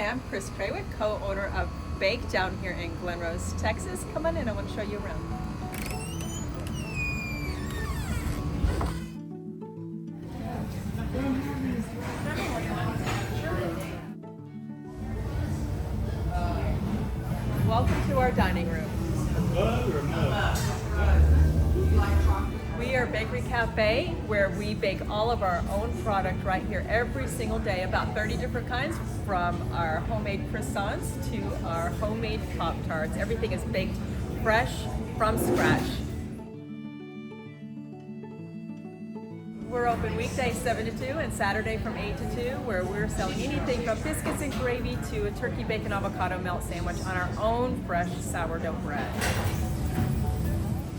am Kris Trawick, co-owner of Bake down here in Glen Rose, Texas. Come on in, I want to show you around. Welcome to our dining room. We are Bakery Cafe, where we bake all of our own product right here every single day, about 30 different kinds, from our homemade croissants to our homemade Pop-Tarts. Everything is baked fresh from scratch. We're open weekdays 7 to 2 and Saturday from 8 to 2, where we're selling anything from biscuits and gravy to a turkey bacon avocado melt sandwich on our own fresh sourdough bread.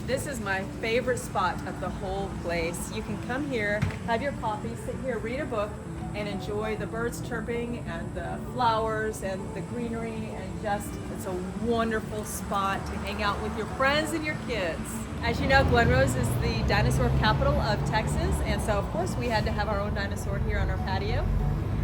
This is my favorite spot of the whole place. You can come here, have your coffee, sit here, read a book, and enjoy the birds chirping and the flowers and the greenery, and just, it's a wonderful spot to hang out with your friends and your kids. As you know, Glen Rose is the dinosaur capital of Texas, and so of course we had to have our own dinosaur here on our patio.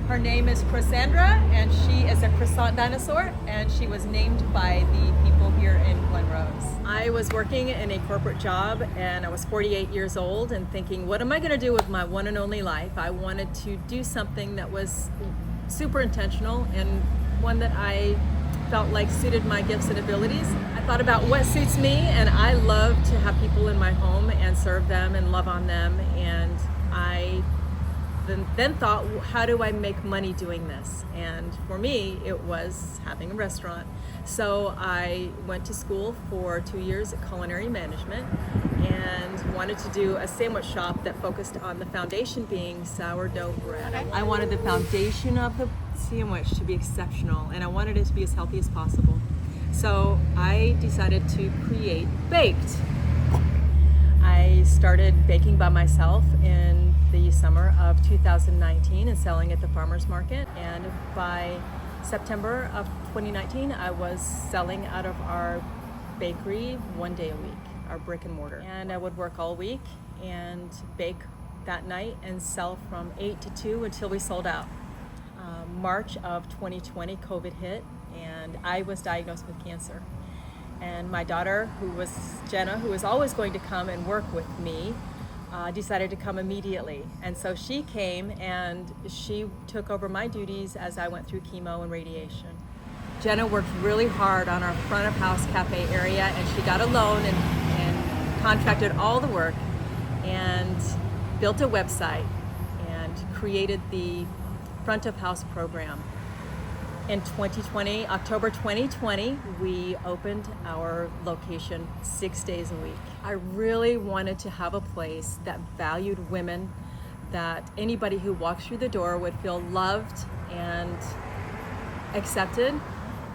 Her name is Chrysandra, and she is a croissant dinosaur, and she was named by the people here in Glen Rose. I was working in a corporate job, and I was 48 years old, and thinking, what am I gonna do with my one and only life? I wanted to do something that was super intentional, and one that I felt like suited my gifts and abilities. I thought about what suits me, and I love to have people in my home and serve them and love on them, and I then thought, how do I make money doing this? And for me, it was having a restaurant. So I went to school for 2 years at culinary management and wanted to do a sandwich shop that focused on the foundation being sourdough bread. I wanted the foundation of the sandwich to be exceptional, and I wanted it to be as healthy as possible. So I decided to create Baked. I started baking by myself in the summer of 2019 and selling at the farmers market, and by September of 2019 I was selling out of our bakery 1 day a week, our brick and mortar, and I would work all week and bake that night and sell from 8 to 2 until we sold out. March of 2020 COVID hit, and I was diagnosed with cancer. And my daughter, who was Jenna, who was always going to come and work with me, decided to come immediately. And so she came and she took over my duties as I went through chemo and radiation. Jenna worked really hard on our front of house cafe area, and she got a loan and contracted all the work and built a website and created the front of house program. In 2020, October 2020, we opened our location 6 days a week. I really wanted to have a place that valued women, that anybody who walked through the door would feel loved and accepted.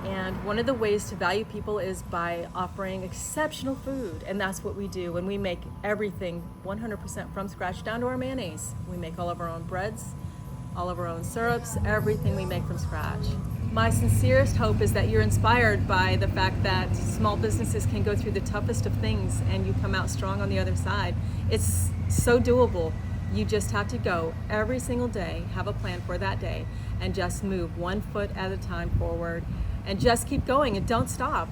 And one of the ways to value people is by offering exceptional food, and that's what we do. And we make everything 100% from scratch, down to our mayonnaise. We make all of our own breads, all of our own syrups, everything we make from scratch. My sincerest hope is that you're inspired by the fact that small businesses can go through the toughest of things and you come out strong on the other side. It's so doable. You just have to go every single day, have a plan for that day, and just move 1 foot at a time forward and just keep going and don't stop.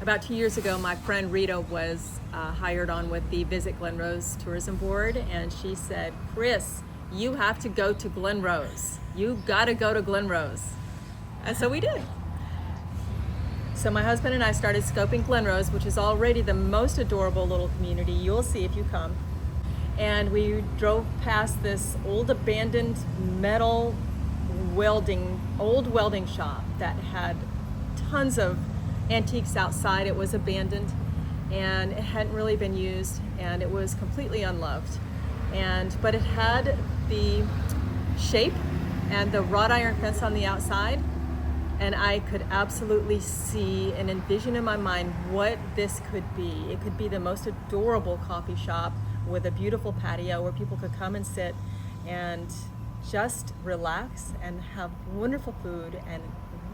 About 2 years ago, my friend Rita was hired on with the Visit Glen Rose Tourism Board, and she said, Kris, you have to go to Glen Rose. You gotta go to Glen Rose. And so we did. So my husband and I started scoping Glen Rose, which is already the most adorable little community you'll see if you come. And we drove past this old abandoned metal old welding shop that had tons of antiques outside. It was abandoned and it hadn't really been used, and it was completely unloved. But it had the shape and the wrought iron fence on the outside, and I could absolutely see and envision in my mind what this could be. It could be the most adorable coffee shop with a beautiful patio where people could come and sit and just relax and have wonderful food and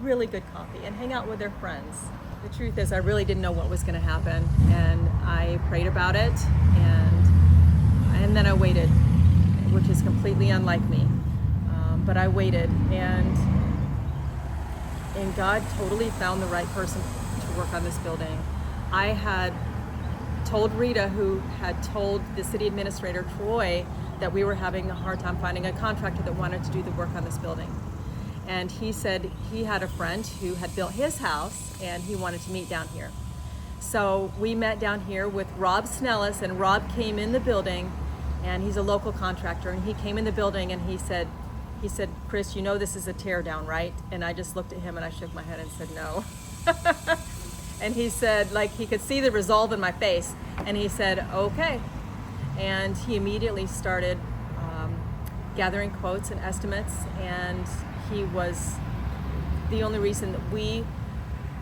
really good coffee and hang out with their friends. The truth is, I really didn't know what was going to happen, and I prayed about it, and then I waited, which is completely unlike me. But I waited, and and God totally found the right person to work on this building. I had told Rita, who had told the city administrator, Troy, that we were having a hard time finding a contractor that wanted to do the work on this building. And he said he had a friend who had built his house and he wanted to meet down here. So we met down here with Rob Snellis, and Rob came in the building, and he's a local contractor, and he came in the building and he said, Kris, you know this is a tear down, right? And I just looked at him and I shook my head and said, no. And he said, like, he could see the resolve in my face, and he said, okay. And he immediately started gathering quotes and estimates, and he was the only reason that we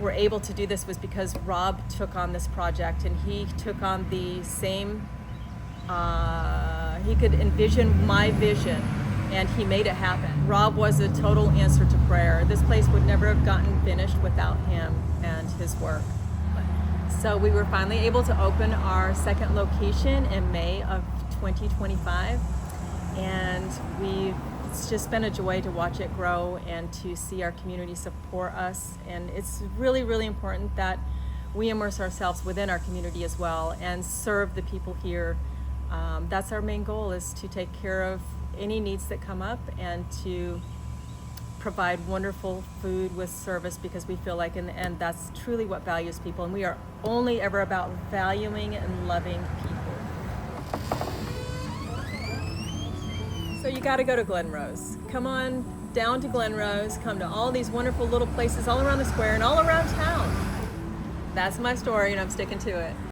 were able to do this was because Rob took on this project, and he took on the same, he could envision my vision, and he made it happen. Rob was a total answer to prayer. This place would never have gotten finished without him and his work. So we were finally able to open our second location in May of 2025, and it's just been a joy to watch it grow and to see our community support us. And it's really, really important that we immerse ourselves within our community as well and serve the people here. That's our main goal, is to take care of any needs that come up and to provide wonderful food with service, because we feel like in the end that's truly what values people, and we are only ever about valuing and loving people. So you got to go to Glen Rose. Come on down to Glen Rose, come to all these wonderful little places all around the square and all around town. That's my story, and I'm sticking to it.